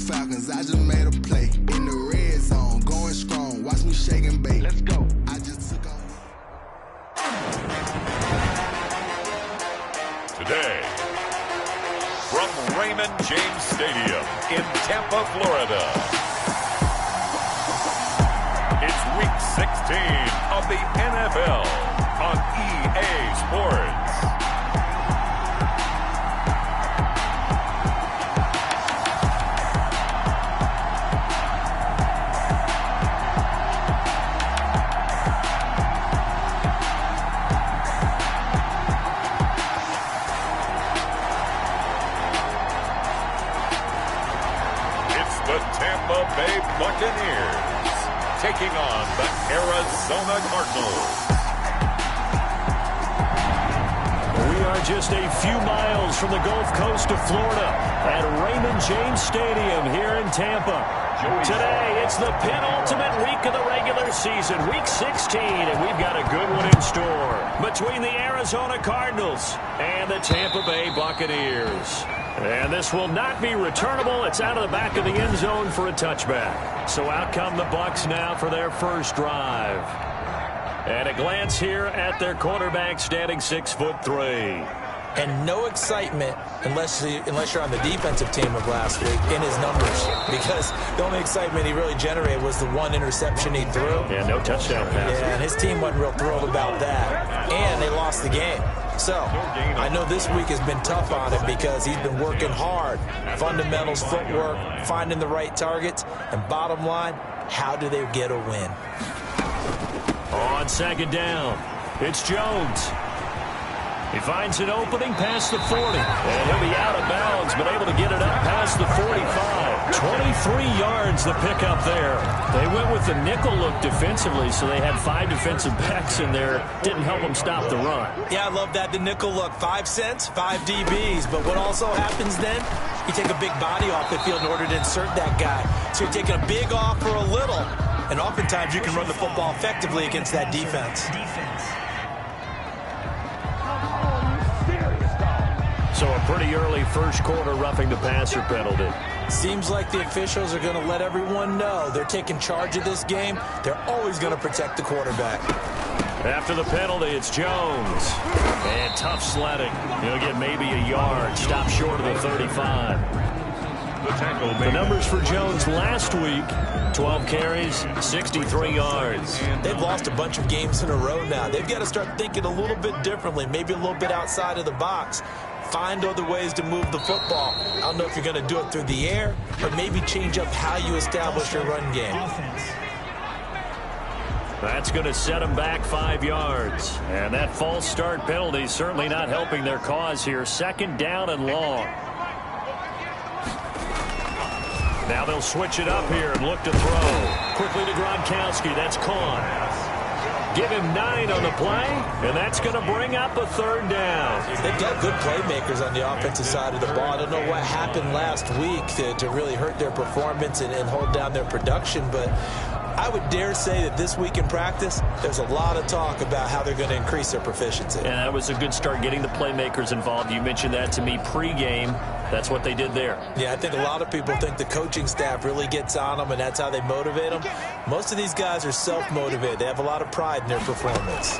Falcons, I just made a play. In the red zone, going strong. Watch me shake and bake. Let's go. I just took off. Today, from Raymond James Stadium in Tampa, Florida, it's Week 16 of the NFL on EA Sports. The Tampa Bay Buccaneers taking on the Arizona Cardinals. We are just a few miles from the Gulf Coast of Florida at Raymond James Stadium here in Tampa. Today, it's the penultimate week of the regular season, Week 16, and we've got a good one in store between the Arizona Cardinals and the Tampa Bay Buccaneers. And this will not be returnable. It's out of the back of the end zone for a touchback. So out come the Bucs now for their first drive. And a glance here at their quarterback standing 6'3". And no excitement unless you're on the defensive team of last week in his numbers. Because the only excitement he really generated was the one interception he threw. Yeah, no touchdown pass. Yeah, and his team wasn't real thrilled about that. And they lost the game. So, I know this week has been tough on him because he's been working hard. Fundamentals, footwork, finding the right targets. And bottom line, how do they get a win? On second down, it's Jones. He finds an opening past the 40. And he'll be out of bounds, but able to get it up past the 45. 23 yards the pickup there. They went with the nickel look defensively, so they had 5 defensive backs in there. Didn't help them stop the run. Yeah, I love that, the nickel look. 5 cents, 5 DBs. But what also happens then, you take a big body off the field in order to insert that guy. So you're taking a big off for a little. And oftentimes you can run the football effectively against that defense. So a pretty early first quarter roughing the passer penalty. Seems like the officials are going to let everyone know they're taking charge of this game. They're always going to protect the quarterback. After the penalty, it's Jones. And tough sledding. He'll get maybe a yard. Stop short of the 35. The numbers for Jones last week, 12 carries, 63 yards. They've lost a bunch of games in a row now. They've got to start thinking a little bit differently, maybe a little bit outside of the box. Find other ways to move the football. I don't know if you're going to do it through the air or maybe change up how you establish your run game. That's going to set them back 5 yards. And that false start penalty certainly not helping their cause here. Second down and long. Now they'll switch it up here and look to throw. Quickly to Gronkowski. That's caught. Give him 9 on the play, and that's going to bring up a third down. They've got good playmakers on the offensive side of the ball. I don't know what happened last week to really hurt their performance and hold down their production, but I would dare say that this week in practice, there's a lot of talk about how they're going to increase their proficiency. And that was a good start getting the playmakers involved. You mentioned that to me pregame. That's what they did there. Yeah, I think a lot of people think the coaching staff really gets on them, and that's how they motivate them. Most of these guys are self-motivated. They have a lot of pride in their performance.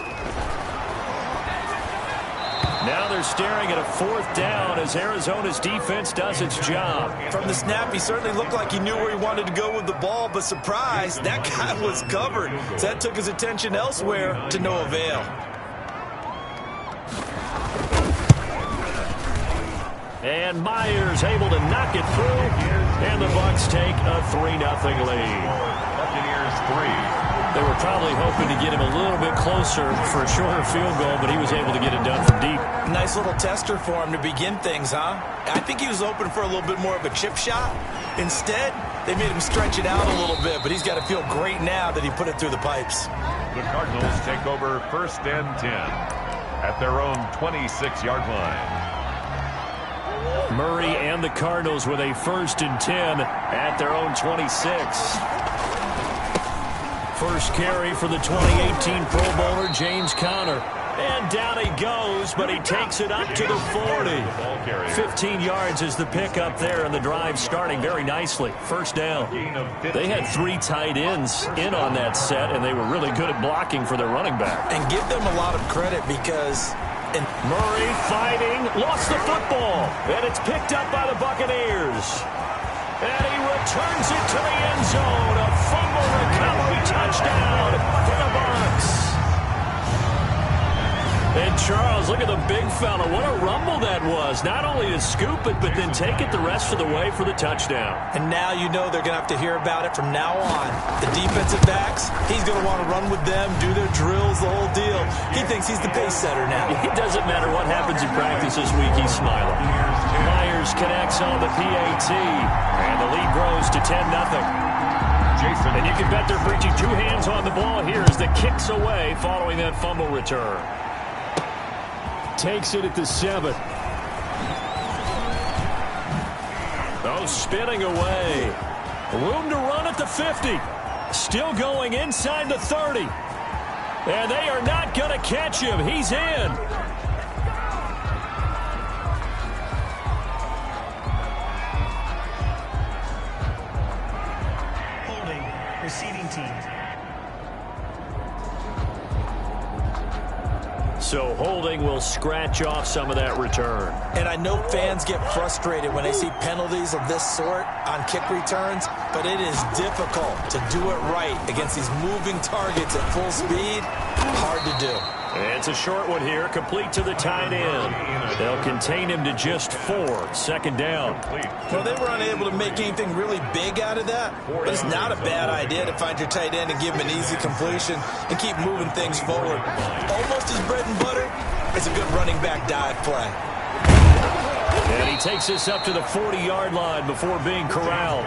Now they're staring at a fourth down as Arizona's defense does its job. From the snap, he certainly looked like he knew where he wanted to go with the ball, but surprise, that guy was covered. So that took his attention elsewhere to no avail. And Myers able to knock it through, and the Bucs take a 3-0 lead. Buccaneers 3. They were probably hoping to get him a little bit closer for a shorter field goal, but he was able to get it done from deep. Nice little tester for him to begin things, huh? I think he was hoping for a little bit more of a chip shot. Instead, they made him stretch it out a little bit, but he's got to feel great now that he put it through the pipes. The Cardinals take over 1st and 10 at their own 26-yard line. Murray and the Cardinals with a 1st and 10 at their own 26. First carry for the 2018 Pro Bowler, James Conner. And down he goes, but he takes it up to the 40. 15 yards is the pickup there, and the drive starting very nicely. First down. They had 3 tight ends in on that set, and they were really good at blocking for their running back. And give them a lot of credit because... Murray fighting, lost the football, and it's picked up by the Buccaneers. And he returns it to the end zone. A fumble recovery touchdown for the Bucs. And Charles, look at the big fella. What a rumble that was. Not only to scoop it, but then take it the rest of the way for the touchdown. And now you know they're going to have to hear about it from now on. The defensive backs, he's going to want to run with them, do their drills, the whole deal. He thinks he's the pace setter now. It doesn't matter what happens in practice this week, he's smiling. Myers connects on the PAT, and the lead grows to 10-0. And you can bet they're reaching 2 hands on the ball here as the kicks away following that fumble return. Takes it at the 7. Oh, spinning away. Room to run at the 50. Still going inside the 30. And they are not going to catch him. He's in. Holding, receiving team. So holding will scratch off some of that return. And I know fans get frustrated when they see penalties of this sort on kick returns, but it is difficult to do it right against these moving targets at full speed. Hard to do. And it's a short one here, complete to the tight end. They'll contain him to just 4. Second down. Well, they were unable to make anything really big out of that, but it's not a bad idea to find your tight end and give him an easy completion and keep moving things forward. Almost his bread and butter. It's a good running back dive play. And he takes this up to the 40-yard line before being corralled.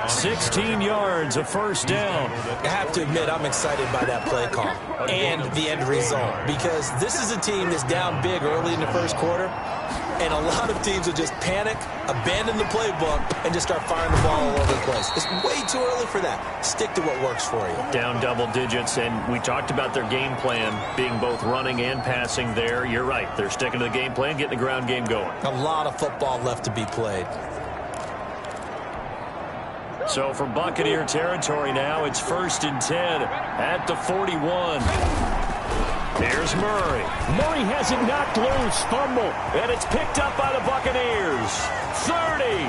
16 yards, a first down. I have to admit, I'm excited by that play call and the end result because this is a team that's down big early in the first quarter, and a lot of teams will just panic, abandon the playbook, and just start firing the ball all over the place. It's way too early for that. Stick to what works for you. Down double digits, and we talked about their game plan being both running and passing there. You're right. They're sticking to the game plan, getting the ground game going. A lot of football left to be played. So from Buccaneer territory now, it's 1st and 10 at the 41. Here's Murray. Murray has it knocked loose. Fumble. And it's picked up by the Buccaneers. 30,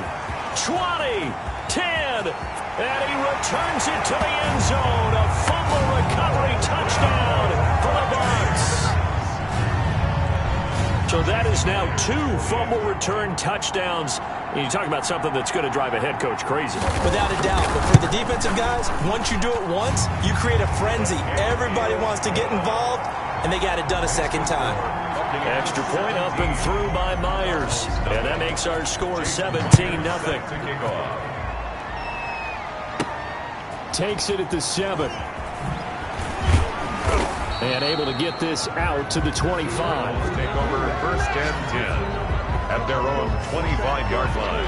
20, 10. And he returns it to the end zone. A fumble recovery touchdown for the Bucs. So that is now 2 fumble return touchdowns. And you talk about something that's going to drive a head coach crazy. Without a doubt. But for the defensive guys, once you do it once, you create a frenzy. Everybody wants to get involved, and they got it done a second time. Extra point up and through by Myers. And that makes our score 17-0. Takes it at the 7. And able to get this out to the 25. Take over 1st and 10 at their own 25-yard line.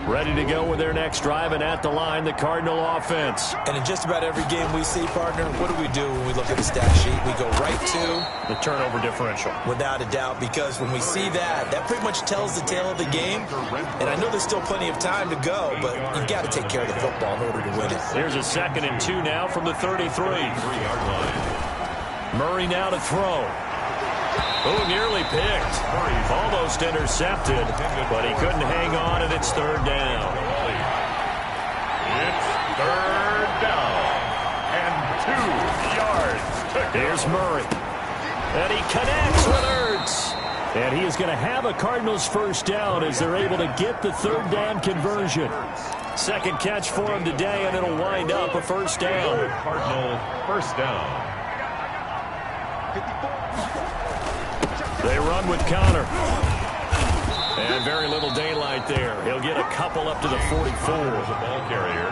Ready to go with their next drive, and at the line, the Cardinal offense. And in just about every game we see, partner, what do we do when we look at the stat sheet? We go right to the turnover differential. Without a doubt, because when we see that, that pretty much tells the tale of the game. And I know there's still plenty of time to go, but you've got to take care of the football in order to win it. Here's a 2nd and 2 now from the 33. Murray now to throw. Oh, nearly picked. Almost intercepted, but he couldn't hang on, and it's 3rd down. It's 3rd down and 2 yards. Here's Murray. And he connects with Ertz. And he is going to have a Cardinals first down as they're able to get the 3rd down conversion. Second catch for him today, and it'll wind up a first down. Cardinal first down. They run with Connor. And very little daylight there. He'll get a couple up to the 44. The ball carrier.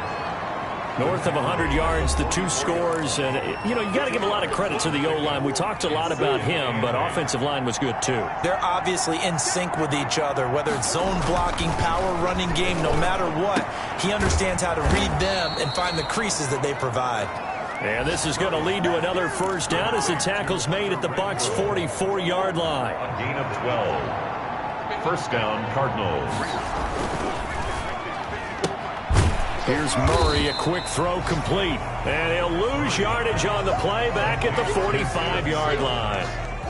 North of 100 yards, the 2 scores. And, you know, you got to give a lot of credit to the O-line. We talked a lot about him, but offensive line was good, too. They're obviously in sync with each other, whether it's zone blocking, power running game, no matter what. He understands how to read them and find the creases that they provide. And this is going to lead to another first down as the tackle's made at the Bucs' 44-yard line. A gain of 12. First down, Cardinals. Here's Murray, a quick throw complete. And he'll lose yardage on the play back at the 45-yard line.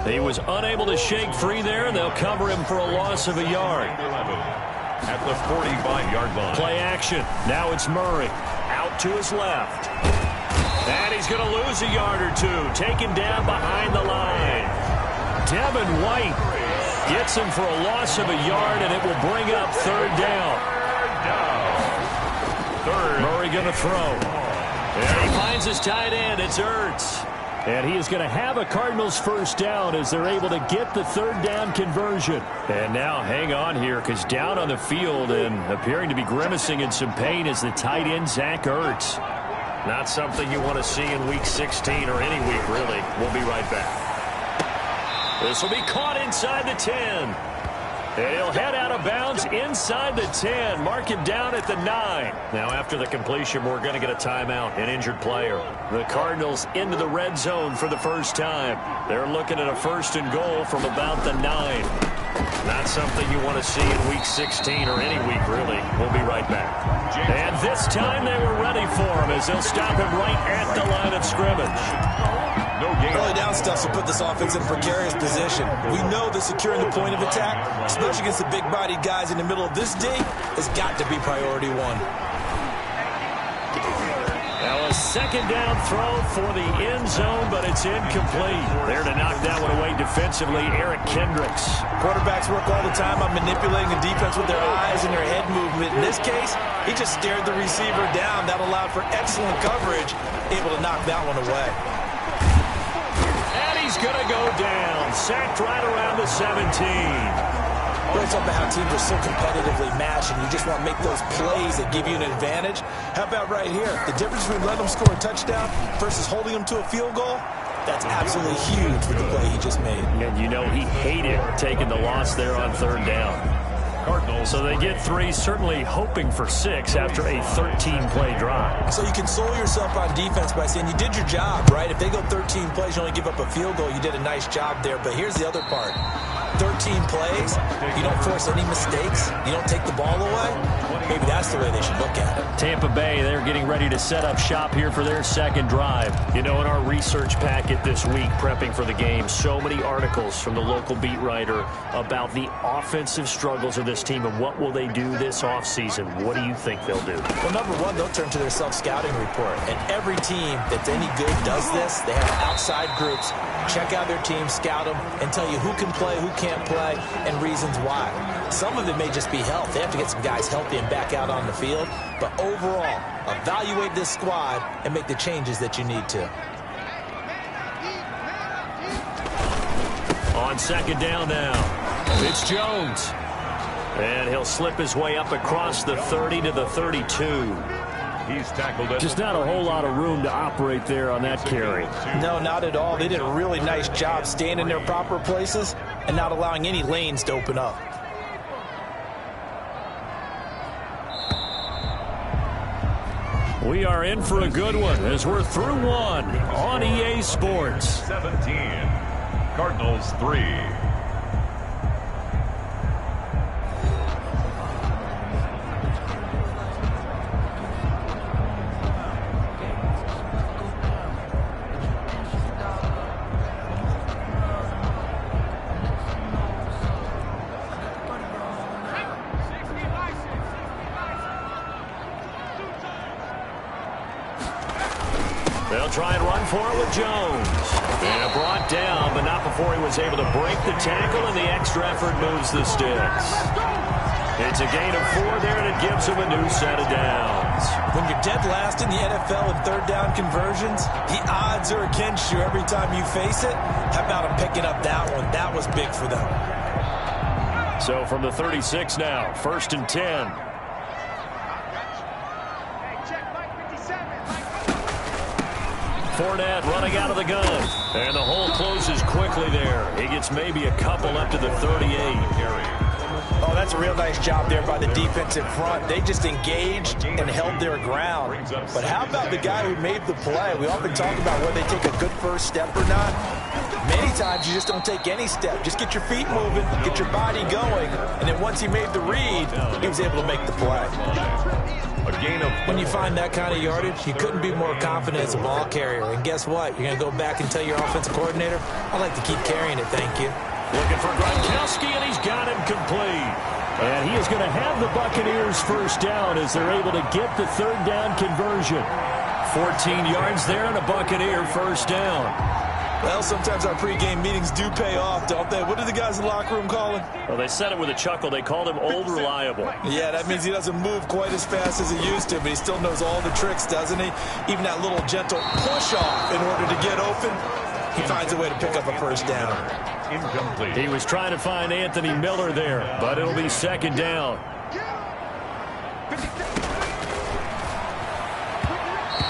He was unable to shake free there, and they'll cover him for a loss of a yard. At the 45-yard line. Play action. Now it's Murray. Out to his left. And he's going to lose a yard or two. Taken down behind the line. Devin White gets him for a loss of a yard, and it will bring up third down. Murray going to throw. And he finds his tight end. It's Ertz. And he is going to have a Cardinals first down as they're able to get the third down conversion. And now hang on here, because down on the field and appearing to be grimacing in some pain is the tight end, Zach Ertz. Not something you want to see in Week 16 or any week, really. We'll be right back. This will be caught inside the 10. And he'll head out of bounds inside the 10. Mark him down at the 9. Now after the completion, we're going to get a timeout, an injured player. The Cardinals into the red zone for the first time. They're looking at a first and goal from about the 9. Not something you want to see in Week 16 or any week, really. We'll be right back. And this time they were ready for him as they'll stop him right at the line of scrimmage. Early down stuff will put this offense in a precarious position. We know that securing the point of attack, especially against the big-bodied guys in the middle of this D, has got to be priority one. Now a second down throw for the end zone, but it's incomplete. There to knock that one away defensively, Eric Kendricks. Quarterbacks work all the time on manipulating the defense with their eyes and their head movement. In this case, he just stared the receiver down. That allowed for excellent coverage, able to knock that one away. He's going to go down. Sacked right around the 17. We're talking about how teams are so competitively matched, and you just want to make those plays that give you an advantage. How about right here? The difference between letting them score a touchdown versus holding them to a field goal, that's absolutely huge with the play he just made. And you know he hated taking the loss there on third down. Cardinals. So they get 3, certainly hoping for 6 after a 13-play drive. So you console yourself on defense by saying you did your job, right? If they go 13 plays, you only give up a field goal, you did a nice job there. But here's the other part. 13 plays, you don't force any mistakes, you don't take the ball away. Maybe that's the way they should look at it. Tampa Bay, they're getting ready to set up shop here for their second drive. You know, in our research packet this week, prepping for the game, so many articles from the local beat writer about the offensive struggles of this team and what will they do this offseason. What do you think they'll do? Well, number one, they'll turn to their self-scouting report. And every team that's any good does this. They have outside groups, check out their team, scout them, and tell you who can play, who can't play, and reasons why. Some of it may just be health. They have to get some guys healthy and back out on the field. But overall, evaluate this squad and make the changes that you need to. On second down now, it's Jones. And he'll slip his way up across the 30 to the 32. He's tackled it. Just not a whole lot of room to operate there on that carry. No, not at all. They did a really nice job staying in their proper places and not allowing any lanes to open up. We are in for a good one as we're through one on EA Sports. 17. Cardinals 3. They'll try and run for it with Jones. And brought down, but not before he was able to break the tackle, and the extra effort moves the sticks. It's a gain of 4 there, and it gives him a new set of downs. When you're dead last in the NFL in third down conversions, the odds are against you every time you face it. How about him picking up that one? That was big for them. So from the 36 now, 1st and 10. Fournette running out of the gun. And the hole closes quickly there. He gets maybe a couple up to the 38. Oh, that's a real nice job there by the defense in front. They just engaged and held their ground. But how about the guy who made the play? We often talk about whether they take a good first step or not. Many times you just don't take any step. Just get your feet moving, get your body going, and then once he made the read, he was able to make the play. When you find that kind of yardage, you couldn't be more confident as a ball carrier. And guess what? You're going to go back and tell your offensive coordinator, I'd like to keep carrying it, thank you. Looking for Gronkowski, and he's got him complete. And he is going to have the Buccaneers first down as they're able to get the third down conversion. 14 yards there and a Buccaneer first down. Well, sometimes our pregame meetings do pay off, don't they? What do the guys in the locker room call him? Well, they said it with a chuckle. They called him Old Reliable. Yeah, that means he doesn't move quite as fast as he used to, but he still knows all the tricks, doesn't he? Even that little gentle push-off in order to get open, he finds a way to pick up a first down. Incomplete. He was trying to find Anthony Miller there, but it'll be second down.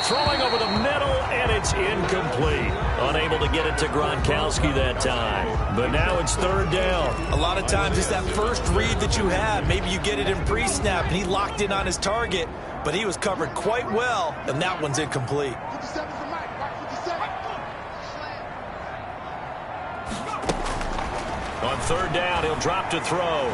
Throwing over the middle, and it's incomplete. Unable to get it to Gronkowski that time. But now it's third down. A lot of times it's that first read that you have. Maybe you get it in pre-snap, and he locked in on his target, but he was covered quite well, and that one's incomplete. On third down, he'll drop to throw.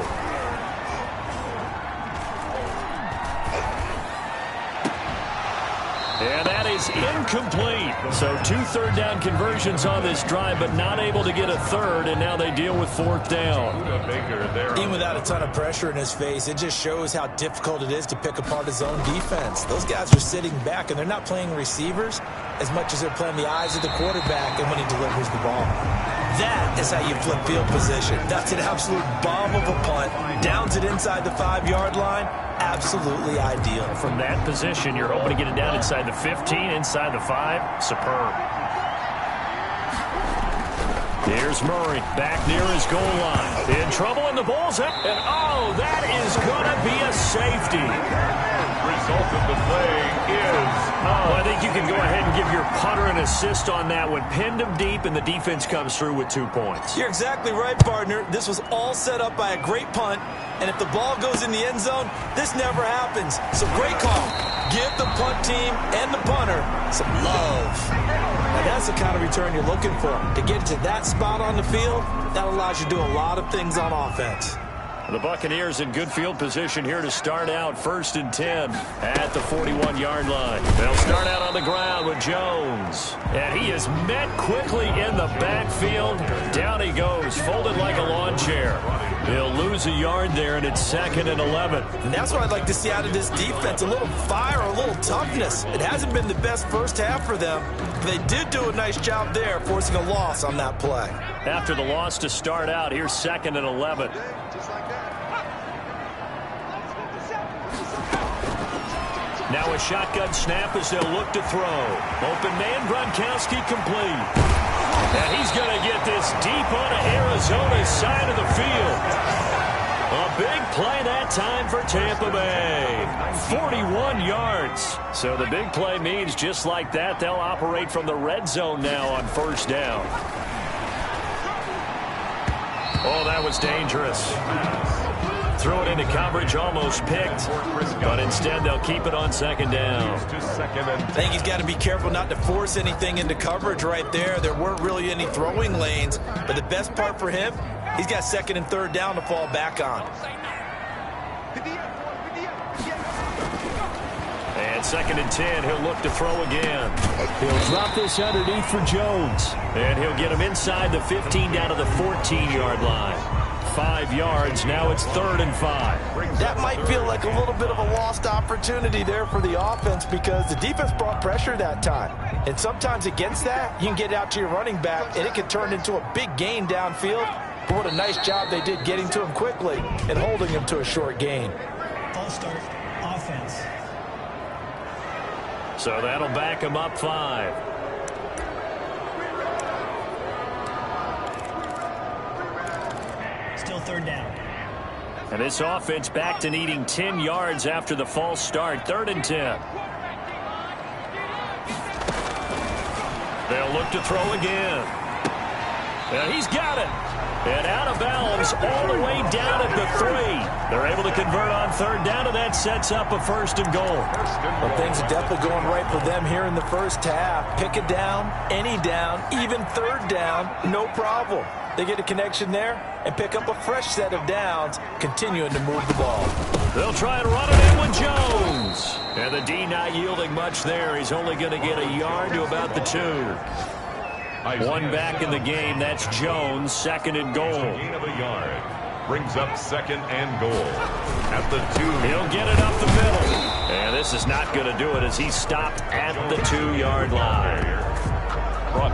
And that is incomplete. So 2 third down conversions on this drive, but not able to get a third, and now they deal with fourth down. Even without a ton of pressure in his face, it just shows how difficult it is to pick apart his own defense. Those guys are sitting back, and they're not playing receivers as much as they're playing the eyes of the quarterback and when he delivers the ball. That is how you flip field position. That's an absolute bomb of a punt. Downs it inside the 5-yard line. Absolutely ideal. From that position, you're hoping to get it down inside the 15, inside the 5. Superb. Here's Murray back near his goal line. In trouble, and the ball's up. And, oh, that is going to be a safety. Result of the play is well, I think you can go ahead and give your punter an assist on that one. Pinned him deep, and the defense comes through with 2 points. You're exactly right, partner. This was all set up by a great punt, and if the ball goes in the end zone, this never happens. So great call. Give the punt team and the punter some love. Now that's the kind of return you're looking for. To get to that spot on the field, that allows you to do a lot of things on offense. The Buccaneers in good field position here to start out 1st and 10 at the 41-yard line. They'll start out on the ground with Jones. And he is met quickly in the backfield. Down he goes, folded like a lawn chair. He'll lose a yard there, and it's 2nd and 11. And that's what I'd like to see out of this defense, a little fire, a little toughness. It hasn't been the best first half for them. They did do a nice job there, forcing a loss on that play. After the loss to start out, here's 2nd and 11. Now a shotgun snap as they'll look to throw. Open man, Gronkowski complete. And he's going to get this deep onto Arizona's side of the field. A big play that time for Tampa Bay. 41 yards. So the big play means just like that, they'll operate from the red zone now on first down. Oh, that was dangerous. Threw it into coverage, almost picked, but instead they'll keep it on 2nd down. I think he's got to be careful not to force anything into coverage right there. There weren't really any throwing lanes, but the best part for him, he's got 2nd and 3rd down to fall back on. And 2nd and 10, he'll look to throw again. He'll drop this underneath for Jones, and he'll get him inside the 15 down to the 14-yard line. 5 yards. Now it's 3rd and 5. That might feel like a little bit of a lost opportunity there for the offense because the defense brought pressure that time. And sometimes against that, you can get out to your running back, and it can turn into a big gain downfield. But what a nice job they did getting to him quickly and holding him to a short gain. False start, offense. So that'll back him up 5. Still 3rd down. And this offense back to needing 10 yards after the false start. 3rd and 10. They'll look to throw again. He's got it. And out of bounds all the way down at the 3. They're able to convert on third down, and that sets up a 1st and goal. Well, things are definitely going right for them here in the first half. Pick a down, any down, even third down, no problem. They get a connection there and pick up a fresh set of downs, continuing to move the ball. They'll try and run it in with Jones. And the D not yielding much there. He's only going to get a yard to about the 2. One back in the game. That's Jones. 2nd and goal. Gain of a yard. Brings up 2nd and goal. At the 2. He'll get it up the middle. And this is not going to do it as he stopped at the 2-yard line.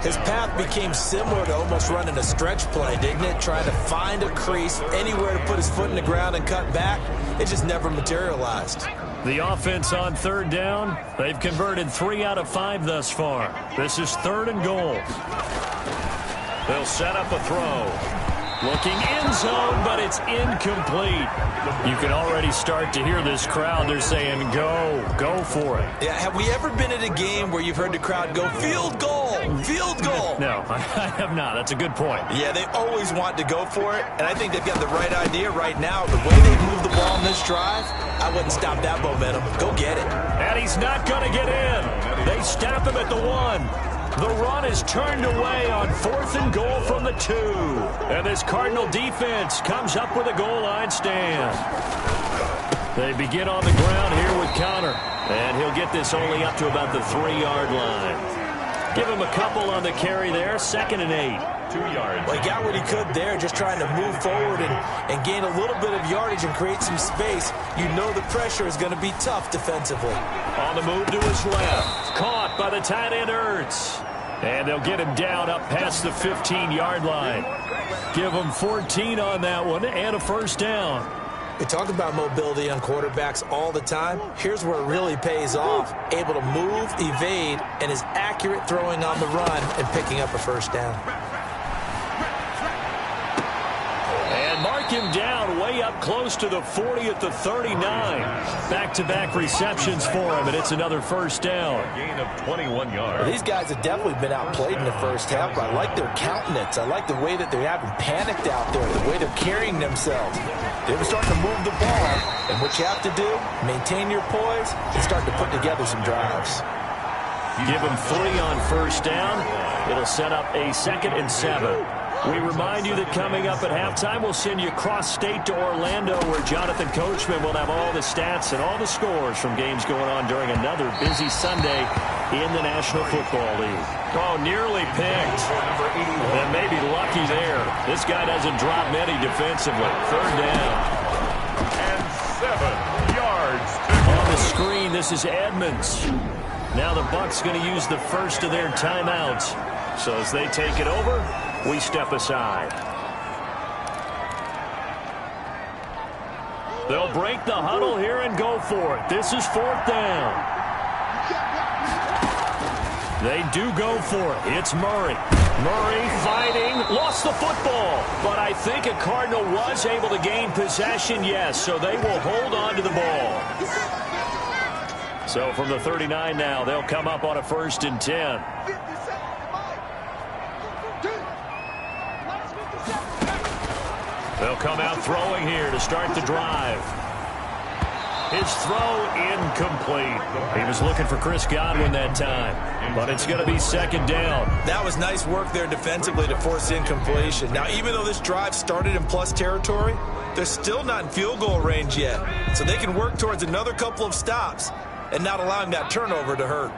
His path became similar to almost running a stretch play, didn't it? Trying to find a crease, anywhere to put his foot in the ground and cut back. It just never materialized. The offense on third down, they've converted 3 out of 5 thus far. This is 3rd and goal. They'll set up a throw. Looking end zone, but it's incomplete. You can already start to hear this crowd. They're saying, go for it. Yeah, have we ever been at a game where you've heard the crowd go, field goal, field goal? No, I have not. That's a good point. Yeah, they always want to go for it, and I think they've got the right idea right now. The way they've moved the ball in this drive, I wouldn't stop that momentum. Go get it. And he's not going to get in. They stop him at the 1. The run is turned away on 4th and goal from the 2. And this Cardinal defense comes up with a goal line stand. They begin on the ground here with Connor. And he'll get this only up to about the 3-yard line. Give him a couple on the carry there. 2nd and 8. 2 yards. Well, he got what he could there, just trying to move forward and gain a little bit of yardage and create some space. You know the pressure is going to be tough defensively. On the move to his left. Caught by the tight end Ertz. And they'll get him down up past the 15-yard line. Give him 14 on that one and a 1st down. We talk about mobility on quarterbacks all the time. Here's where it really pays off. Able to move, evade, and is accurate throwing on the run and picking up a 1st down. And mark him down way up close to the 40 at the 39. Back-to-back receptions for him, and it's another 1st down. A gain of 21 yards. Well, these guys have definitely been outplayed in the first half, but I like their countenance. I like the way that they haven't panicked out there, the way they're carrying themselves. They were starting to move the ball, and what you have to do, maintain your poise and start to put together some drives. Give him 3 on 1st down. It'll set up a 2nd and 7. We remind you that coming up at halftime, we'll send you cross-state to Orlando, where Jonathan Coachman will have all the stats and all the scores from games going on during another busy Sunday in the National Football League. Oh, nearly picked. And maybe lucky there. This guy doesn't drop many defensively. 3rd down. And 7 yards. On the screen, this is Edmonds. Now the Bucs going to use the first of their timeouts. So as they take it over, we step aside. They'll break the huddle here and go for it. This is 4th down. They do go for it. It's Murray. Murray fighting. Lost the football. But I think a Cardinal was able to gain possession, yes. So they will hold on to the ball. So from the 39 now, they'll come up on a 1st and 10. They'll come out throwing here to start the drive. His throw incomplete. He was looking for Chris Godwin that time, but it's going to be 2nd down. That was nice work there defensively to force incompletion. Now, even though this drive started in plus territory, they're still not in field goal range yet, so they can work towards another couple of stops and not allowing that turnover to hurt.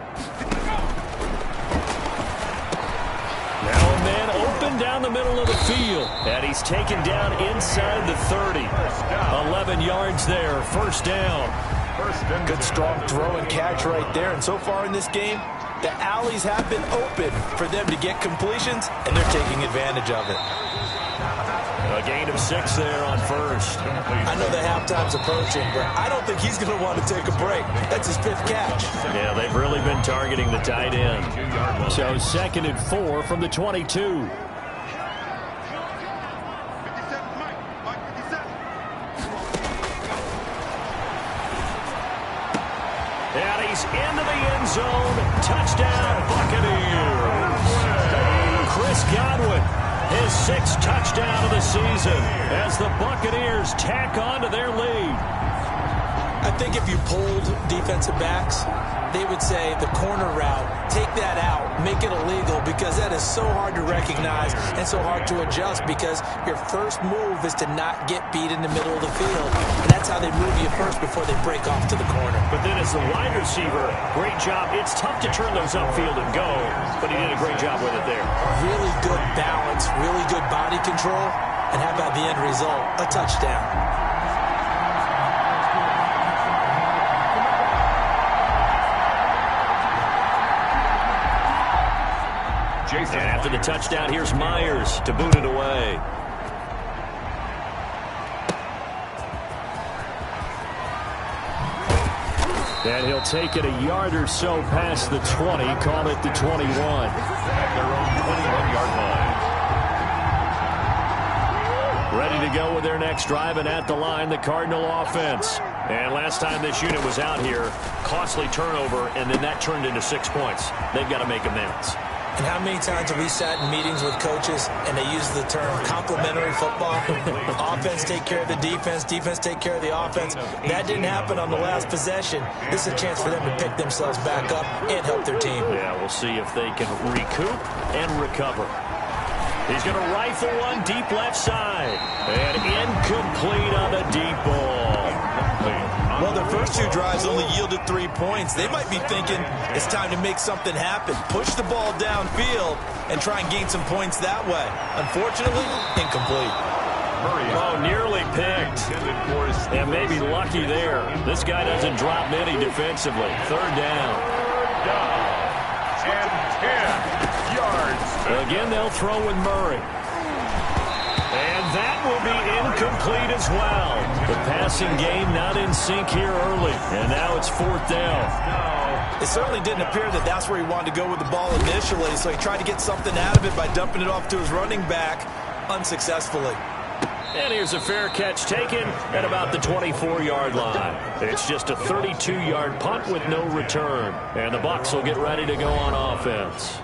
Now a man open down the middle of the field, and he's taken down inside the 30. 11 yards there, 1st down. Good strong throw and catch right there, and so far in this game, the alleys have been open for them to get completions, and they're taking advantage of it. A gain of 6 there on 1st. I know the halftime's approaching, but I don't think he's going to want to take a break. That's his 5th catch. Yeah, they've really been targeting the tight end. So 2nd and 4 from the 22. And he's into the end zone. Touchdown, Buccaneers. Chris Godwin his 6th touchdown of the season as the Buccaneers tack on to their lead. I think if you polled defensive backs, they would say the corner route, take that out, make it illegal, because that is so hard to recognize and so hard to adjust, because your first move is to not get beat in the middle of the field. And that's how they move you first before they break off to the corner. But then as the wide receiver, great job. It's tough to turn those upfield and go, but he did a great job with it there. Really good balance, really good body control, and how about the end result? A touchdown. And after the touchdown, here's Myers to boot it away. And he'll take it a yard or so past the 20, call it the 21. At their own 21-yard line. Ready to go with their next drive, and at the line, the Cardinal offense. And last time this unit was out here, costly turnover, and then that turned into 6 points. They've got to make amends. And how many times have we sat in meetings with coaches and they use the term complementary football? Offense take care of the defense, defense take care of the offense. That didn't happen on the last possession. This is a chance for them to pick themselves back up and help their team. Yeah, we'll see if they can recoup and recover. He's going to rifle one deep left side. And incomplete on the deep ball. Well, their first 2 drives only yielded 3 points. They might be thinking it's time to make something happen. Push the ball downfield and try and gain some points that way. Unfortunately, incomplete. Oh, nearly picked. And maybe lucky there. This guy doesn't drop many defensively. Third down. And 10 yards. Again, they'll throw with Murray. And that will be incomplete as well. The passing game not in sync here early. And now it's 4th down. It certainly didn't appear that that's where he wanted to go with the ball initially, so he tried to get something out of it by dumping it off to his running back unsuccessfully. And here's a fair catch taken at about the 24-yard line. It's just a 32-yard punt with no return. And the Bucs will get ready to go on offense.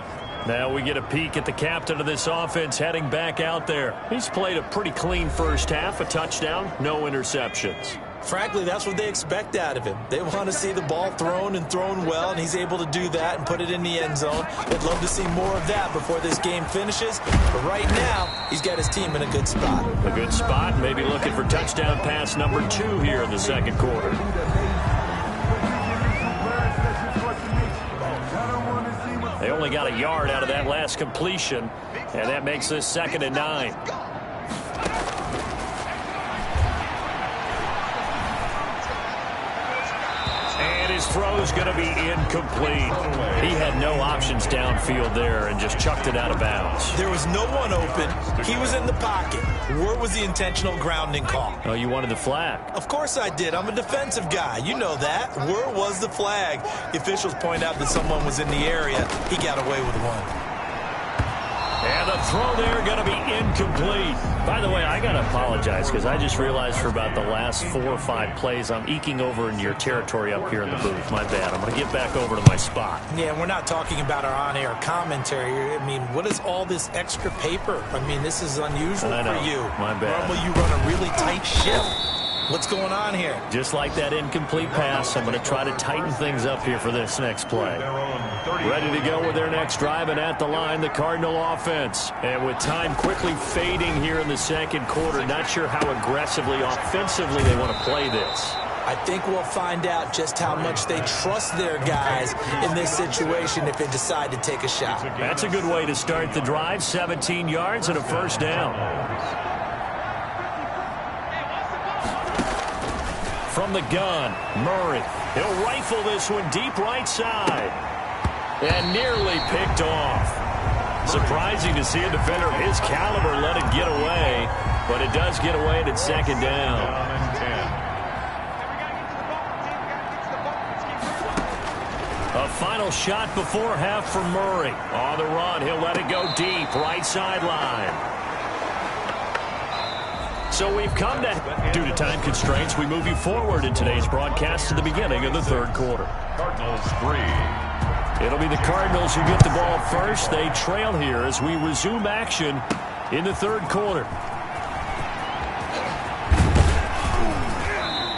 Now we get a peek at the captain of this offense heading back out there. He's played a pretty clean first half, a touchdown, no interceptions. Frankly, that's what they expect out of him. They want to see the ball thrown and thrown well, and he's able to do that and put it in the end zone. They'd love to see more of that before this game finishes. But right now, he's got his team in a good spot. A good spot, maybe looking for touchdown pass number 2 here in the second quarter. They only got a yard out of that last completion, and that makes this 2nd and 9. And his throw's going to be incomplete. He had no options downfield there and just chucked it out of bounds. There was no one open. He was in the pocket. Where was the intentional grounding call? Oh, you wanted the flag. Of course I did. I'm a defensive guy. You know that. Where was the flag? The officials point out that someone was in the area. He got away with one. And the throw there going to be incomplete. By the way, I got to apologize because I just realized for about the last 4 or 5 plays I'm eking over in your territory up here in the booth. My bad. I'm going to get back over to my spot. Yeah, we're not talking about our on-air commentary. I mean, what is all this extra paper? I mean, this is unusual for you. My bad. Normally you run a really tight ship. What's going on here? Just like that incomplete pass, I'm going to try to tighten things up here for this next play. Ready to go with their next drive, and at the line, the Cardinal offense. And with time quickly fading here in the second quarter, not sure how aggressively, offensively they want to play this. I think we'll find out just how much they trust their guys in this situation if they decide to take a shot. That's a good way to start the drive, 17 yards and a first down. From the gun, Murray. He'll rifle this one deep right side. And nearly picked off. Surprising to see a defender of his caliber let it get away. But it does get away and it's 2nd down. A final shot before half for Murray. On the run, he'll let it go deep, right sideline. So we've come to, due to time constraints, we move you forward in today's broadcast to the beginning of the third quarter. Cardinals 3. It'll be the Cardinals who get the ball first. They trail here as we resume action in the third quarter.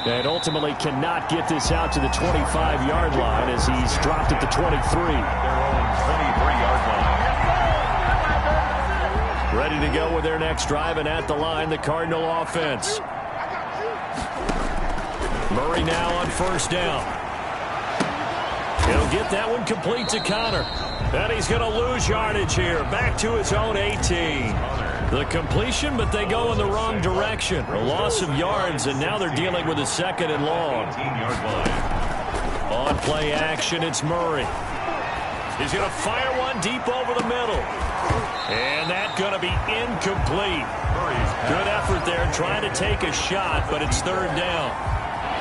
And ultimately cannot get this out to the 25-yard line as he's dropped at the 23. Their own 23-yard line. Ready to go with their next drive, and at the line, the Cardinal offense. Murray now on first down. He'll get that one complete to Connor. And he's going to lose yardage here. Back to his own 18. The completion, but they go in the wrong direction. A loss of yards, and now they're dealing with a second and long. 18-yard line. On play action, it's Murray. He's going to fire one deep over the middle. And that's going to be incomplete. Good effort there trying to take a shot, but it's third down.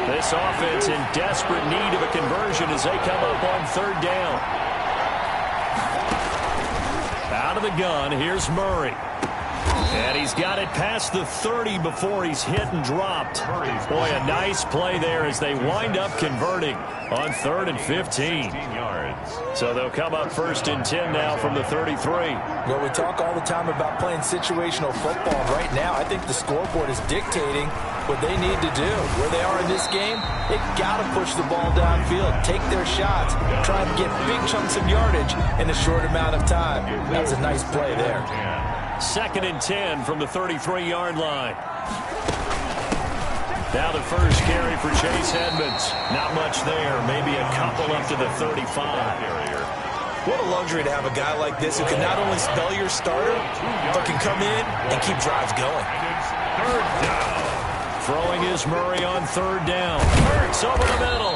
This offense in desperate need of a conversion as they come up on third down. Out of the gun, here's Murray. And he's got it past the 30 before he's hit and dropped. Boy, a nice play there as they wind up converting on 3rd and 15. So they'll come up 1st and 10 now from the 33. Well, we talk all the time about playing situational football. Right now, I think the scoreboard is dictating what they need to do. Where they are in this game, they got to push the ball downfield, take their shots, try and get big chunks of yardage in a short amount of time. That's a nice play there. 2nd and 10 from the 33-yard line. Now the first carry for Chase Edmonds. Not much there. Maybe a couple up to the 35. What a luxury to have a guy like this who can not only spell your starter, but can come in and keep drives going. Third down. Throwing is Murray on 3rd down. Hurts over the middle.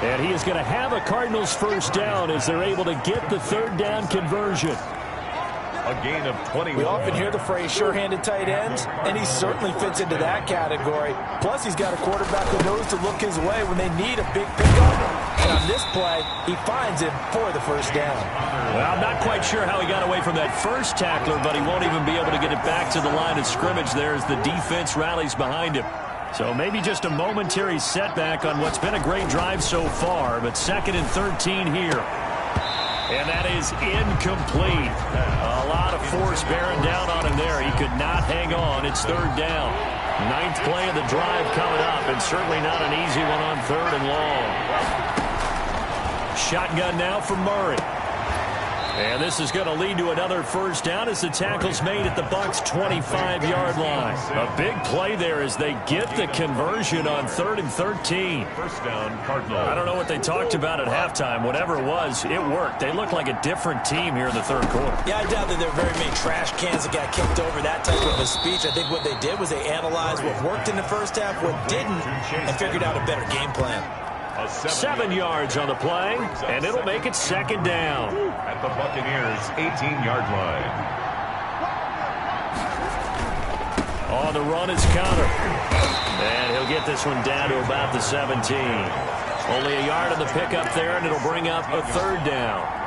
And he is going to have a Cardinals first down as they're able to get the 3rd down conversion. A gain of 21. We often hear the phrase sure-handed tight ends, and he certainly fits into that category. Plus, he's got a quarterback who knows to look his way when they need a big pickup. And on this play, he finds him for the first down. Well, I'm not quite sure how he got away from that first tackler, but he won't even be able to get it back to the line of scrimmage there as the defense rallies behind him. So maybe just a momentary setback on what's been a great drive so far, but 2nd and 13 here. And that is incomplete. A lot of force bearing down on him there. He could not hang on. It's 3rd down. 9th play of the drive coming up, and certainly not an easy one on 3rd and long. Shotgun now for Murray. And this is going to lead to another first down as the tackle's made at the Bucs' 25-yard line. A big play there as they get the conversion on 3rd and 13. First down, Cardinal. I don't know what they talked about at halftime. Whatever it was, it worked. They look like a different team here in the 3rd quarter. Yeah, I doubt that there are very many trash cans that got kicked over that type of a speech. I think what they did was they analyzed what worked in the first half, what didn't, and figured out a better game plan. 7 yards on the play, and it'll make it 2nd down. At the Buccaneers' 18-yard line. On the run is Connor. And he'll get this one down to about the 17. Only a yard on the pickup there, and it'll bring up a 3rd down.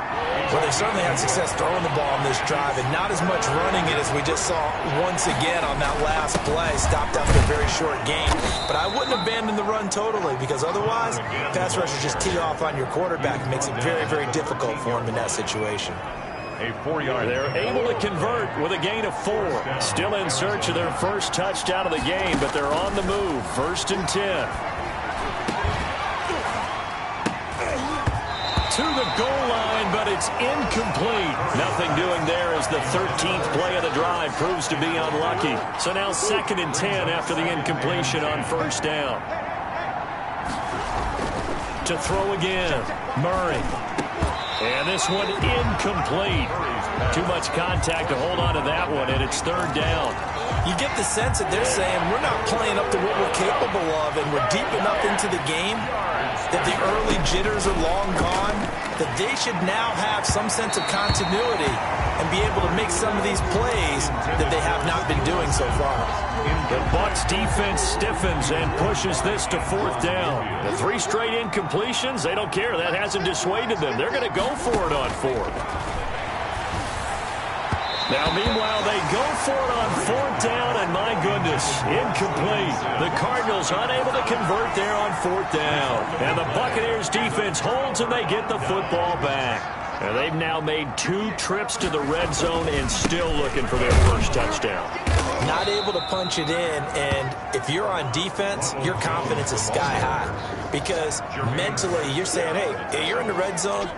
Well, they certainly had success throwing the ball on this drive, and not as much running it as we just saw once again on that last play. Stopped after a very short gain. But I wouldn't abandon the run totally, because otherwise, pass rushers just tee off on your quarterback. It makes it very, very difficult for him in that situation. A 4-yard. They're able to convert with a gain of 4. Still in search of their first touchdown of the game, but they're on the move. 1st and 10. To the goal line, but it's incomplete. Nothing doing there as the 13th play of the drive proves to be unlucky. So now 2nd and 10 after the incompletion on first down. To throw again, Murray. And this one incomplete. Too much contact to hold on to that one, and it's 3rd down. You get the sense that they're saying we're not playing up to what we're capable of, and we're deep enough into the game that the early jitters are long gone, that they should now have some sense of continuity and be able to make some of these plays that they have not been doing so far. The Bucs defense stiffens and pushes this to 4th down. The 3 straight incompletions, they don't care. That hasn't dissuaded them. They're going to go for it on 4th. Now, meanwhile, they go for it on 4th down, and my goodness, incomplete. The Cardinals unable to convert there on 4th down. And the Buccaneers defense holds, and they get the football back. And they've now made 2 trips to the red zone and still looking for their first touchdown. Not able to punch it in, and if you're on defense, your confidence is sky high. Because mentally, you're saying, hey, you're in the red zone.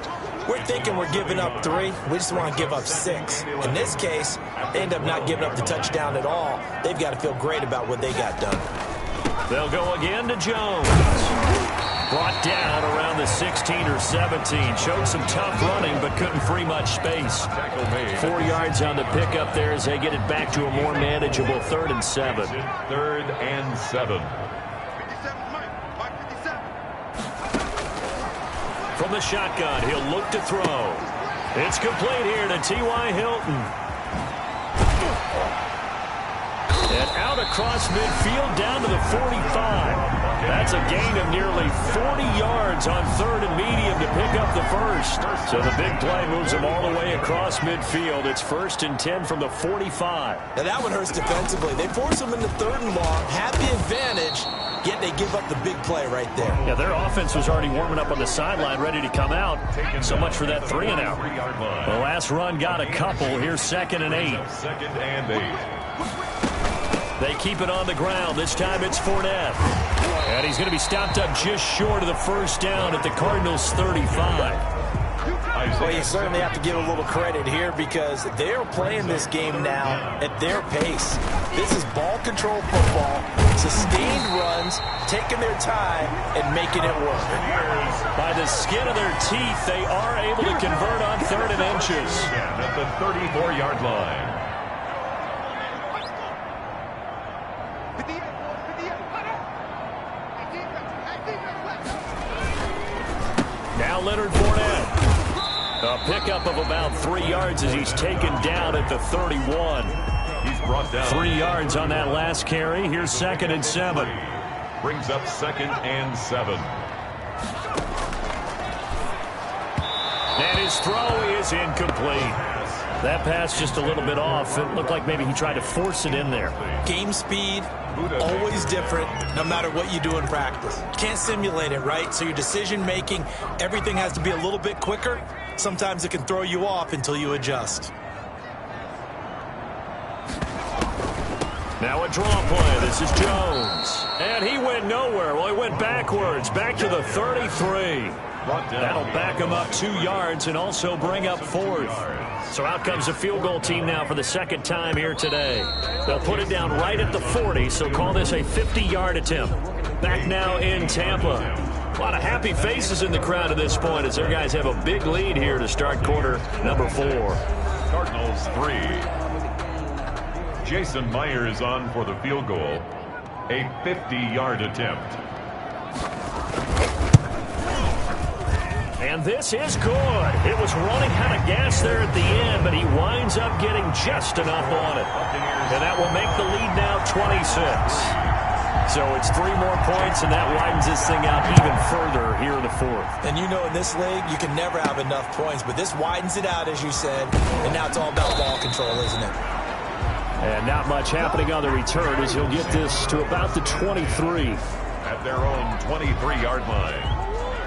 We're thinking we're giving up 3. We just want to give up 6. In this case, they end up not giving up the touchdown at all. They've got to feel great about what they got done. They'll go again to Jones. Brought down around the 16 or 17. Showed some tough running, but couldn't free much space. 4 yards on the pickup there as they get it back to a more manageable 3rd and 7. 3rd and 7. From the shotgun, he'll look to throw. It's complete here to T.Y. Hilton. And out across midfield down to the 45. That's a gain of nearly 40 yards on 3rd and medium to pick up the first. So the big play moves them all the way across midfield. It's 1st and 10 from the 45. Now that one hurts defensively. They force them into 3rd and long, have the advantage, yet they give up the big play right there. Yeah, their offense was already warming up on the sideline, ready to come out. So much for that 3 and out. The last run got a couple. Here's 2nd and 8. 2nd and 8. They keep it on the ground. This time it's Fournette. And he's going to be stopped up just short of the first down at the Cardinals' 35. Well, you certainly have to give a little credit here because they're playing this game now at their pace. This is ball control football, sustained runs, taking their time, and making it work. By the skin of their teeth, they are able to convert on 3rd and inches. At the 34-yard line. Now Leonard Fournette. A pickup of about 3 yards as he's taken down at the 31. He's brought down 3 yards on that last carry. Here's 2nd and 7. Brings up 2nd and 7. And his throw is incomplete. That pass just a little bit off. It looked like maybe he tried to force it in there. Game speed, always different, no matter what you do in practice. Can't simulate it, right? So your decision-making, everything has to be a little bit quicker. Sometimes it can throw you off until you adjust. Now a draw play. This is Jones. And he went nowhere. Well, he went backwards, back to the 33. That'll back him up 2 yards and also bring up 4th. So out comes the field goal team now for the 2nd time here today. They'll put it down right at the 40, so call this a 50-yard attempt. Back now in Tampa. A lot of happy faces in the crowd at this point as their guys have a big lead here to start quarter number 4. Cardinals 3. Jason Myers on for the field goal. A 50-yard attempt. And this is good. It was running out of gas there at the end, but he winds up getting just enough on it. And that will make the lead now 26. So it's 3 more points, and that widens this thing out even further here in the 4th. And you know in this league, you can never have enough points, but this widens it out, as you said, and now it's all about ball control, isn't it? And not much happening on the return as he'll get this to about the 23. At their own 23-yard line.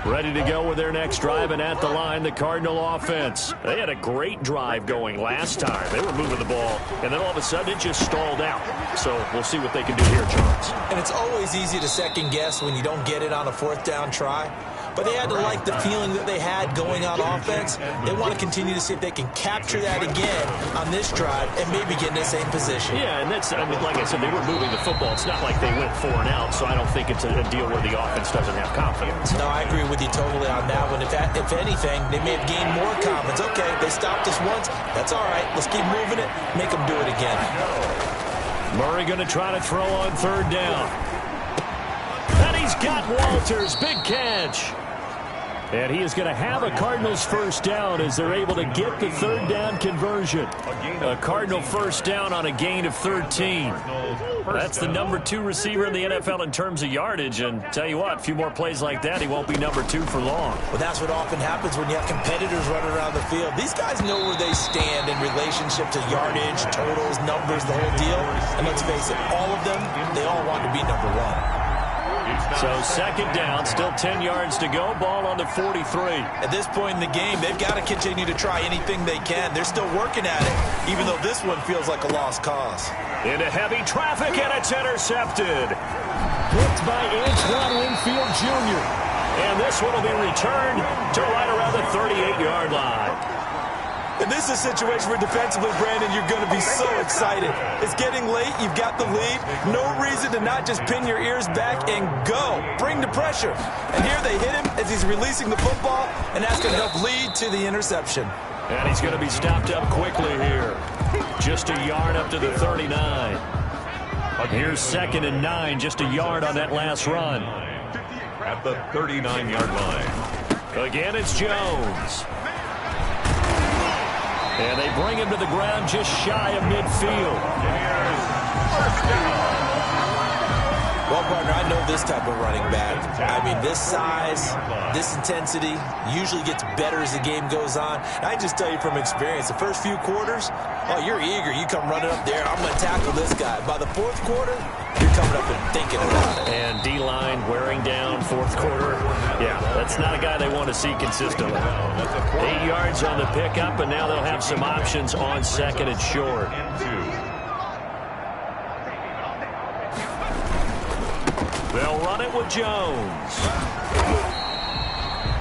Ready to go with their next drive, and at the line, the Cardinal offense. They had a great drive going last time. They were moving the ball, and then all of a sudden it just stalled out. So we'll see what they can do here, Charles. And it's always easy to second guess when you don't get it on a 4th down try. But they had to like the feeling that they had going on offense. They want to continue to see if they can capture that again on this drive and maybe get in the same position. Yeah, and that's, I mean, like I said, they were moving the football. It's not like they went 4 and out, so I don't think it's a deal where the offense doesn't have confidence. No, I agree with you totally on that one. If anything, they may have gained more confidence. Okay, they stopped us once. That's all right. Let's keep moving it. Make them do it again. Murray going to try to throw on 3rd down. And he's got Walters. Big catch. And he is going to have a Cardinals first down as they're able to get the 3rd down conversion. A Cardinal first down on a gain of 13. That's the number 2 receiver in the NFL in terms of yardage. And tell you what, a few more plays like that, he won't be number 2 for long. Well, that's what often happens when you have competitors running around the field. These guys know where they stand in relationship to yardage, totals, numbers, the whole deal. And let's face it, all of them, they all want to be number 1. So second down, still 10 yards to go, ball on the 43. At this point in the game, they've got to continue to try anything they can. They're still working at it, even though this one feels like a lost cause. Into heavy traffic, and it's intercepted. Picked by Antoine Winfield Jr. And this one will be returned to right around the 38-yard line. And this is a situation where defensively, Brandon, you're going to be so excited. It's getting late. You've got the lead. No reason to not just pin your ears back and go. Bring the pressure. And here they hit him as he's releasing the football, and that's going to help lead to the interception. And he's going to be stopped up quickly here. Just a yard up to the 39. Here's 2nd and 9, just a yard on that last run. At the 39-yard line. Again, it's Jones. And they bring him to the ground just shy of midfield. First down. Well, partner, I know this type of running back. I mean, this size, this intensity usually gets better as the game goes on. And I just tell you from experience, the first few quarters, oh, you're eager. You come running up there, I'm going to tackle this guy. By the fourth quarter, you're coming up and thinking about it. And D-line wearing down fourth quarter. Yeah, that's not a guy they want to see consistently. 8 yards on the pickup, and now they'll have some options on 2nd and short. They'll run it with Jones.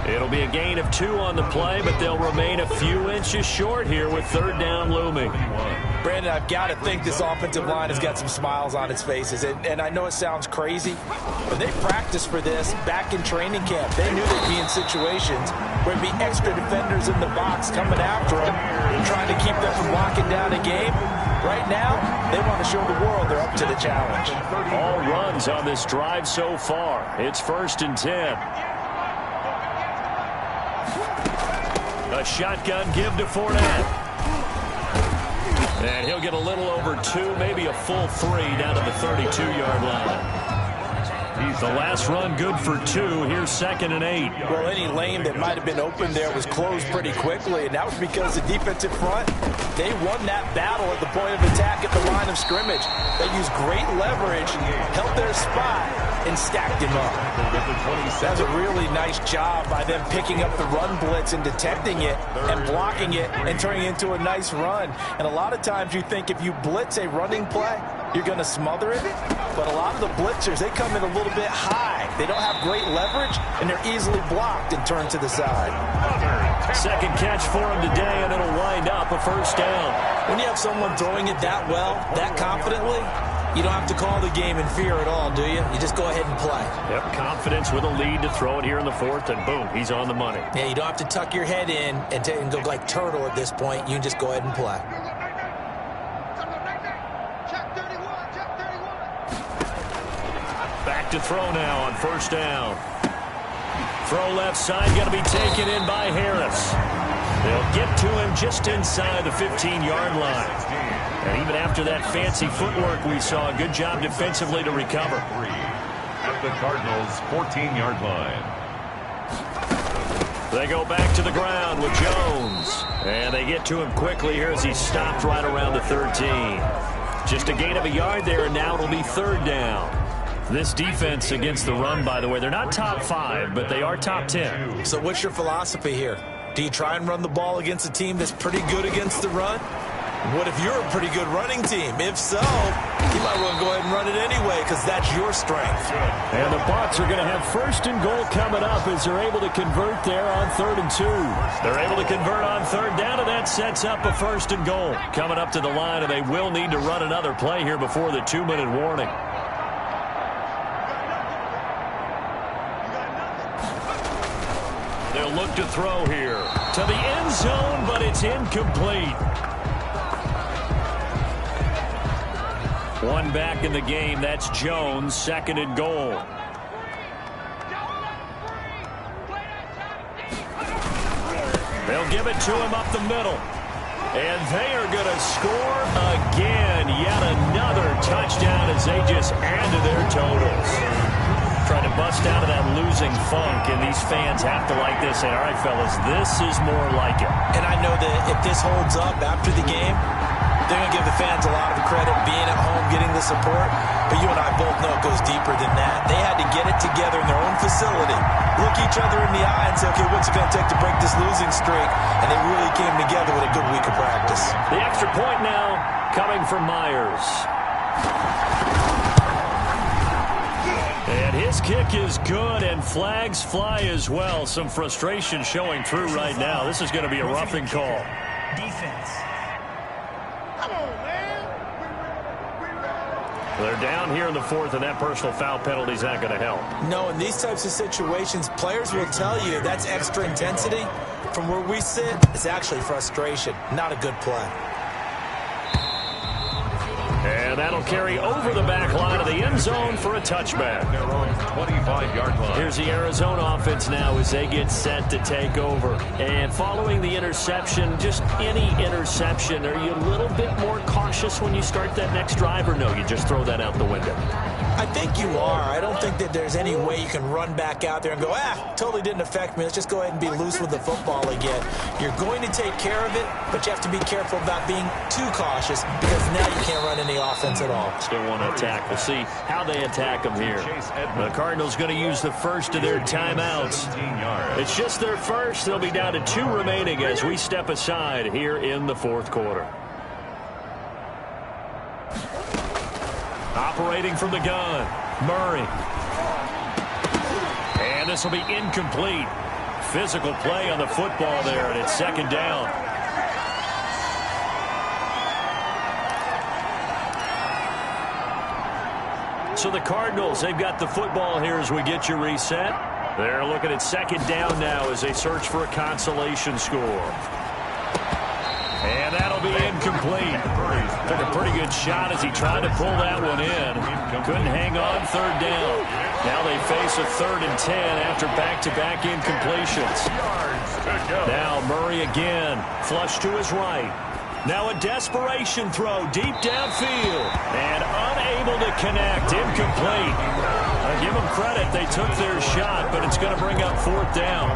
It'll be a gain of 2 on the play, but they'll remain a few inches short here with 3rd down looming. Brandon, I've got to think this offensive line has got some smiles on its faces. And I know it sounds crazy, but they practiced for this back in training camp. They knew they'd be in situations where there'd be extra defenders in the box coming after them and trying to keep them from locking down a game. Right now, they want to show the world they're up to the challenge. All runs on this drive so far. It's 1st and 10. A shotgun give to Fournette. And he'll get a little over 2, maybe a full 3 down to the 32-yard line. The last run good for 2. Here's 2nd and 8. Well, any lane that might have been open there was closed pretty quickly, and that was because the defensive front, they won that battle at the point of attack at the line of scrimmage. They used great leverage, held their spot, and stacked him up. That was a really nice job by them picking up the run blitz and detecting it and blocking it and turning it into a nice run. And a lot of times you think if you blitz a running play, you're going to smother it. But a lot of the blitzers, they come in a little bit high. They don't have great leverage, and they're easily blocked and turned to the side. Second catch for him today, and it'll wind up a 1st down. When you have someone throwing it that well, that confidently, you don't have to call the game in fear at all, do you? You just go ahead and play. Yep, confidence with a lead to throw it here in the 4th, and boom, he's on the money. Yeah, you don't have to tuck your head in and go like turtle at this point. You can just go ahead and play. Back to throw now on 1st down. Throw left side, going to be taken in by Harris. They'll get to him just inside the 15-yard line. And even after that fancy footwork we saw, a good job defensively to recover. At the Cardinals' 14-yard line. They go back to the ground with Jones. And they get to him quickly here as he's stopped right around the 13. Just a gain of a yard there, and now it'll be 3rd down. This defense against the run, by the way, they're not top 5, but they are top 10. So what's your philosophy here? Do you try and run the ball against a team that's pretty good against the run? What if you're a pretty good running team? If so, you might want to go ahead and run it anyway because that's your strength. And the Bucs are going to have 1st and goal coming up as they're able to convert there on 3rd and 2. They're able to convert on 3rd down, and that sets up a 1st and goal. Coming up to the line, and they will need to run another play here before the 2-minute warning. They'll look to throw here to the end zone, but it's incomplete. One back in the game. That's Jones, 2nd and goal. They'll give it to him up the middle. And they are going to score again. Yet another touchdown as they just add to their totals. Trying to bust out of that losing funk, and these fans have to like this. Say, all right, fellas, this is more like it. And I know that if this holds up after the game, they're going to give the fans a lot of credit being at home, getting the support. But you and I both know it goes deeper than that. They had to get it together in their own facility, look each other in the eye and say, okay, what's it going to take to break this losing streak? And they really came together with a good week of practice. The extra point now coming from Myers. And his kick is good, and flags fly as well. Some frustration showing through right now. This is going to be a roughing call. Defense. Come on, man. They're down here in the fourth, and that personal foul penalty is not going to help. No, in these types of situations, players will tell you that's extra intensity. From where we sit, it's actually frustration, not a good play. And that'll carry over the back line of the end zone for a touchback. Their own 25-yard line. Here's the Arizona offense now as they get set to take over. And following the interception, just any interception, are you a little bit more cautious when you start that next drive, or no, you just throw that out the window? I think you are. I don't think that there's any way you can run back out there and go, totally didn't affect me. Let's just go ahead and be loose with the football again. You're going to take care of it, but you have to be careful about being too cautious because now you can't run any offense at all. Still want to attack. We'll see how they attack them here. The Cardinals going to use the first of their timeouts. It's just their first. They'll be down to 2 remaining as we step aside here in the fourth quarter. Operating from the gun, Murray. And this will be incomplete. Physical play on the football there, and it's second down. So the Cardinals, they've got the football here as we get you reset. They're looking at second down now as they search for a consolation score. And that'll be incomplete. Took a pretty good shot as he tried to pull that one in. Couldn't hang on third down. Now they face a 3rd and 10 after back-to-back incompletions. Now Murray again. Flush to his right. Now a desperation throw deep downfield. And unable to connect. Incomplete. I give them credit. They took their shot, but it's going to bring up 4th down.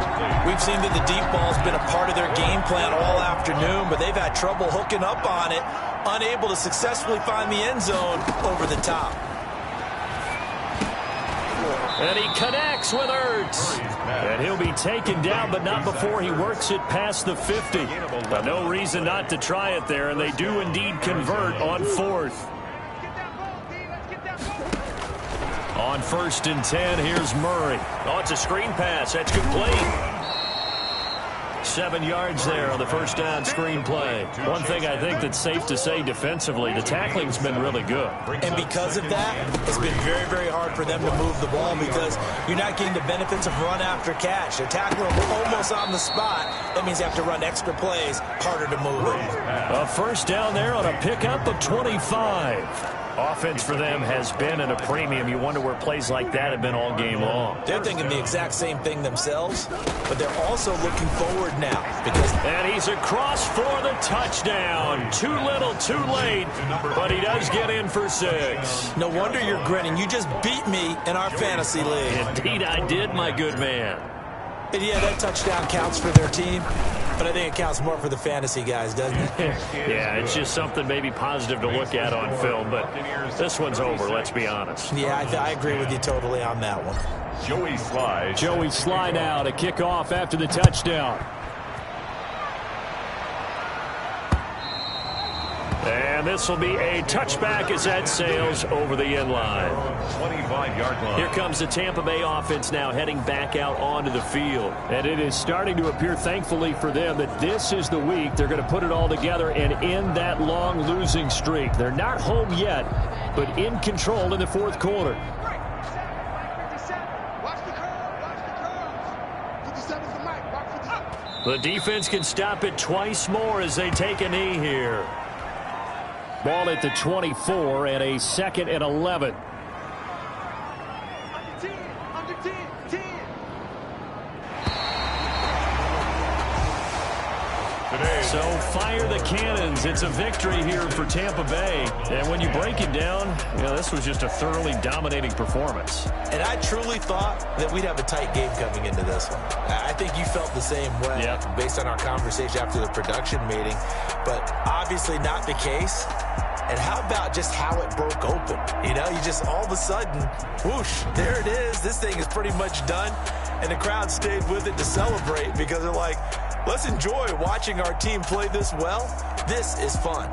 We've seen that the deep ball's been a part of their game plan all afternoon, but they've had trouble hooking up on it, unable to successfully find the end zone over the top. And he connects with Ertz. And he'll be taken down, but not before he works it past the 50. But no reason not to try it there, and they do indeed convert on 4th. On 1st and 10, here's Murray. Oh, it's a screen pass. That's complete. 7 yards there on the first down screen play. One thing I think that's safe to say defensively, the tackling's been really good. And because of that, it's been very, very hard for them to move the ball because you're not getting the benefits of run after catch. They're tackling almost on the spot. That means you have to run extra plays, harder to move it. A first down there on a pickup of 25. Offense for them has been at a premium. You wonder where plays like that have been all game long. They're thinking the exact same thing themselves, but they're also looking forward now. And he's across for the touchdown. Too little, too late, but he does get in for 6. No wonder you're grinning. You just beat me in our fantasy league. Indeed I did, my good man. And yeah, that touchdown counts for their team, but I think it counts more for the fantasy guys, doesn't it? Yeah, it's just something maybe positive to look at on film, but this one's over, let's be honest. Yeah, I agree with you totally on that one. Joey Sly now to kick off after the touchdown. And this will be a touchback as that sails over the end line. 25-yard line. Here comes the Tampa Bay offense now heading back out onto the field. And it is starting to appear, thankfully for them, that this is the week they're going to put it all together and end that long losing streak. They're not home yet, but in control in the fourth quarter. The defense can stop it twice more as they take a knee here. Ball at the 24 and a 2nd and 11. So fire the cannons. It's a victory here for Tampa Bay. And when you break it down, this was just a thoroughly dominating performance. And I truly thought that we'd have a tight game coming into this one. I think you felt the same way based on our conversation after the production meeting. But obviously not the case. And how about just how it broke open? You just all of a sudden, whoosh, there it is. This thing is pretty much done. And the crowd stayed with it to celebrate because they're like, let's enjoy watching our team play this well. This is fun.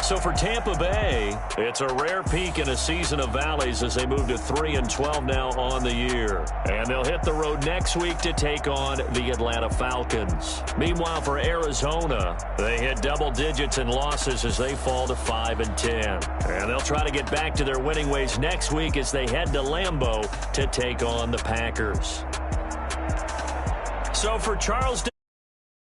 So for Tampa Bay, it's a rare peak in a season of valleys as they move to 3-12 now on the year. And they'll hit the road next week to take on the Atlanta Falcons. Meanwhile, for Arizona, they hit double digits in losses as they fall to 5-10. And they'll try to get back to their winning ways next week as they head to Lambeau to take on the Packers. So for Charles